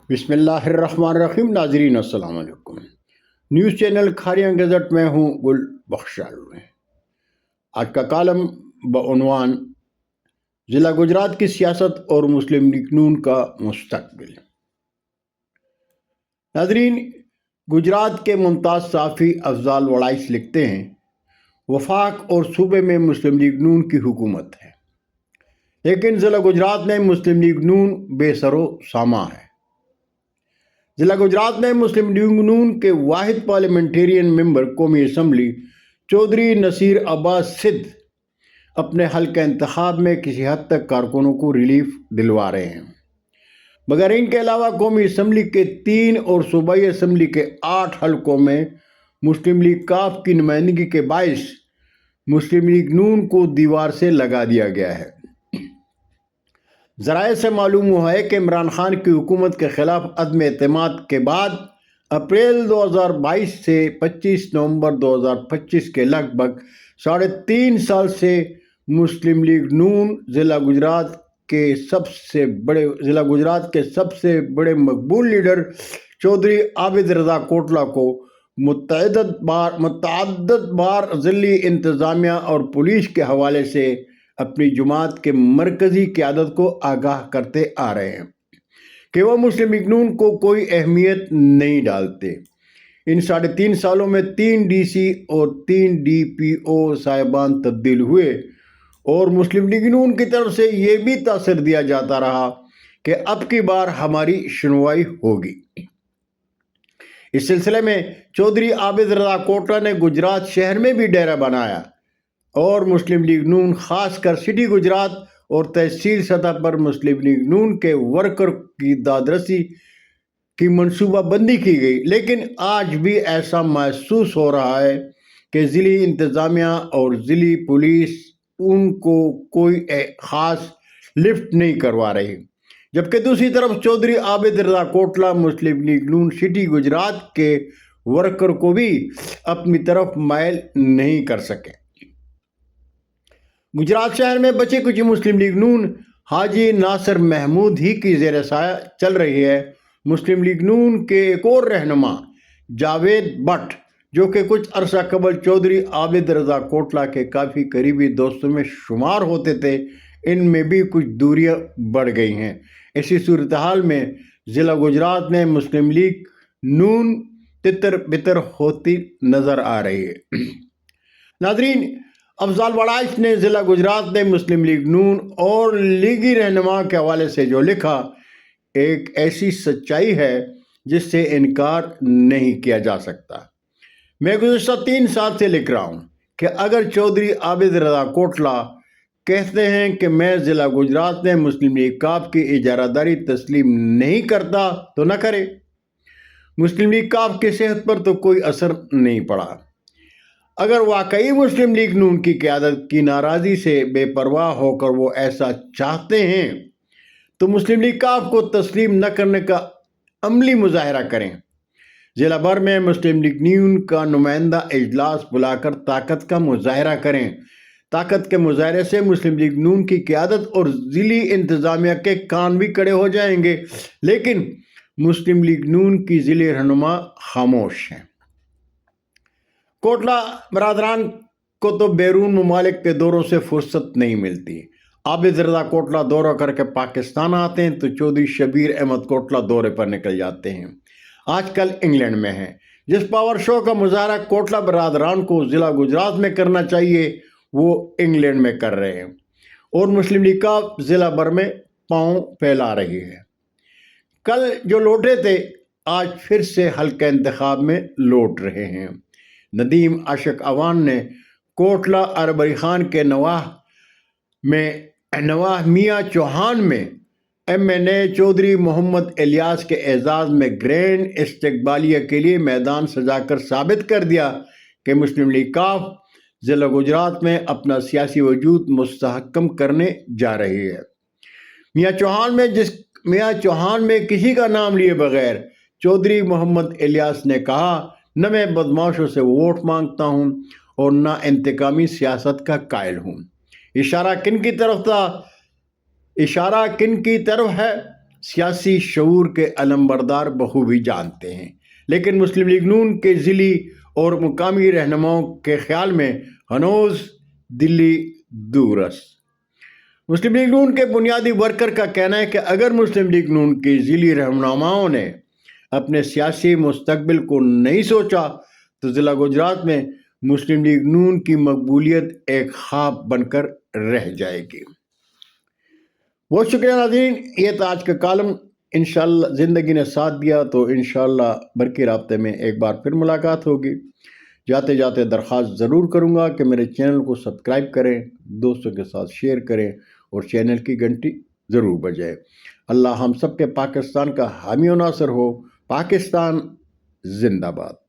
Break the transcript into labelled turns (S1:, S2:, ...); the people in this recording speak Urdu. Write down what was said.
S1: بسم اللہ الرحمن الرحیم. ناظرین السلام علیکم. نیوز چینل کھاریاں گزٹ میں ہوں گل بخشال میں. آج کا کالم بعنوان ضلع گجرات کی سیاست اور مسلم لیگ نون کا مستقبل. ناظرین، گجرات کے ممتاز صحافی افضال وڑائچ لکھتے ہیں، وفاق اور صوبے میں مسلم لیگ نون کی حکومت ہے، لیکن ضلع گجرات میں مسلم لیگ نون بے سر و ساماں ہے. ضلع گجرات میں مسلم لیگ نون کے واحد پارلیمنٹرین ممبر قومی اسمبلی چودھری نصیر عباس سدھ اپنے حلقہ انتخاب میں کسی حد تک کارکنوں کو ریلیف دلوا رہے ہیں، مگر ان کے علاوہ قومی اسمبلی کے 3 اور صوبائی اسمبلی کے 8 حلقوں میں مسلم لیگ کاف کی نمائندگی کے باعث مسلم لیگ نون کو دیوار سے لگا دیا گیا ہے. ذرائع سے معلوم ہوا ہے کہ عمران خان کی حکومت کے خلاف عدم اعتماد کے بعد اپریل 2022 سے 25 نومبر 2025 کے لگ بھگ 3.5 سال سے مسلم لیگ نون ضلع گجرات کے سب سے بڑے مقبول لیڈر چودھری عابد رضا کوٹلا کو متعدد بار ضلعی انتظامیہ اور پولیس کے حوالے سے اپنی جماعت کے مرکزی قیادت کو آگاہ کرتے آ رہے ہیں کہ وہ مسلم لیگ نون کو کوئی اہمیت نہیں ڈالتے. ان 3.5 سالوں میں 3 ڈی سی اور 3 ڈی پی او صاحبان تبدیل ہوئے اور مسلم لیگ نون کی طرف سے یہ بھی تاثر دیا جاتا رہا کہ اب کی بار ہماری سنوائی ہوگی. اس سلسلے میں چودھری عابد رضا کوٹلا نے گجرات شہر میں بھی ڈیرا بنایا اور مسلم لیگ نون خاص کر سٹی گجرات اور تحصیل سطح پر مسلم لیگ نون کے ورکر کی دادرسی کی منصوبہ بندی کی گئی. لیکن آج بھی ایسا محسوس ہو رہا ہے کہ ضلعی انتظامیہ اور ضلعی پولیس ان کو کوئی خاص لفٹ نہیں کروا رہی، جبکہ دوسری طرف چودھری عابد رضا کوٹلا مسلم لیگ نون سٹی گجرات کے ورکر کو بھی اپنی طرف مائل نہیں کر سکے. گجرات شہر میں بچی کچھ مسلم لیگ نون حاجی ناصر محمود ہی کی زیر سایہ چل رہی ہے. مسلم لیگ نون کے ایک اور رہنما جاوید بٹ، جو کہ کچھ عرصہ قبل چودھری عابد رضا کوٹلا کے کافی قریبی دوستوں میں شمار ہوتے تھے، ان میں بھی کچھ دوریاں بڑھ گئی ہیں. اسی صورتحال میں ضلع گجرات میں مسلم لیگ نون تتر بتر ہوتی نظر آ رہی ہے. ناظرین، افضال وڑائچ نے ضلع گجرات میں مسلم لیگ نون اور لیگی رہنما کے حوالے سے جو لکھا ایک ایسی سچائی ہے جس سے انکار نہیں کیا جا سکتا. میں گزشتہ 3 سال سے لکھ رہا ہوں کہ اگر چودھری عابد رضا کوٹلا کہتے ہیں کہ میں ضلع گجرات میں مسلم لیگ کاف کی اجارہ داری تسلیم نہیں کرتا تو نہ کرے. مسلم لیگ کاف کی صحت پر تو کوئی اثر نہیں پڑا. اگر واقعی مسلم لیگ نون کی قیادت کی ناراضی سے بے پرواہ ہو کر وہ ایسا چاہتے ہیں تو مسلم لیگ کاف کو تسلیم نہ کرنے کا عملی مظاہرہ کریں. ضلع بھر میں مسلم لیگ نون کا نمائندہ اجلاس بلا کر طاقت کا مظاہرہ کریں. طاقت کے مظاہرے سے مسلم لیگ نون کی قیادت اور ضلعی انتظامیہ کے کان بھی کڑے ہو جائیں گے، لیکن مسلم لیگ نون کی ضلعی رہنما خاموش ہیں. کوٹلا برادران کو تو بیرون ممالک کے دوروں سے فرصت نہیں ملتی. عابد رضا کوٹلا دورہ کر کے پاکستان آتے ہیں تو چودھری شبیر احمد کوٹلا دورے پر نکل جاتے ہیں. آج کل انگلینڈ میں ہیں. جس پاور شو کا مظاہرہ کوٹلا برادران کو ضلع گجرات میں کرنا چاہیے وہ انگلینڈ میں کر رہے ہیں، اور مسلم لیگ کا ضلع بھر میں پاؤں پھیلا رہی ہے. کل جو لوٹے تھے آج پھر سے حلقہ انتخاب میں لوٹ رہے ہیں. ندیم عاشق اوان نے کوٹلا اربری خان کے نواح میاں چوہان میں ایم این اے چودھری محمد الیاس کے اعزاز میں گرینڈ استقبالیہ کے لیے میدان سجا کر ثابت کر دیا کہ مسلم لیگ کاف ضلع گجرات میں اپنا سیاسی وجود مستحکم کرنے جا رہی ہے. میاں چوہان میں کسی کا نام لیے بغیر چودھری محمد الیاس نے کہا، نہ میں بدماشوں سے ووٹ مانگتا ہوں اور نہ انتقامی سیاست کا قائل ہوں. اشارہ کن کی طرف ہے؟ سیاسی شعور کے علمبردار بخوبی جانتے ہیں، لیکن مسلم لیگ نون کے ضلعی اور مقامی رہنماؤں کے خیال میں ہنوز دلی دور است۔ مسلم لیگ نون کے بنیادی ورکر کا کہنا ہے کہ اگر مسلم لیگ نون کے ضلعی رہنماؤں نے اپنے سیاسی مستقبل کو نہیں سوچا تو ضلع گجرات میں مسلم لیگ نون کی مقبولیت ایک خواب بن کر رہ جائے گی۔ بہت شکریہ ناظرین، یہ تھا آج کا کالم۔ انشاءاللہ زندگی نے ساتھ دیا تو انشاءاللہ برقی رابطے میں ایک بار پھر ملاقات ہوگی۔ جاتے جاتے درخواست ضرور کروں گا کہ میرے چینل کو سبسکرائب کریں، دوستوں کے ساتھ شیئر کریں اور چینل کی گھنٹی ضرور بجائے۔ اللہ ہم سب کے پاکستان کا حامی و ناصر ہو۔ پاکستان زندہ باد۔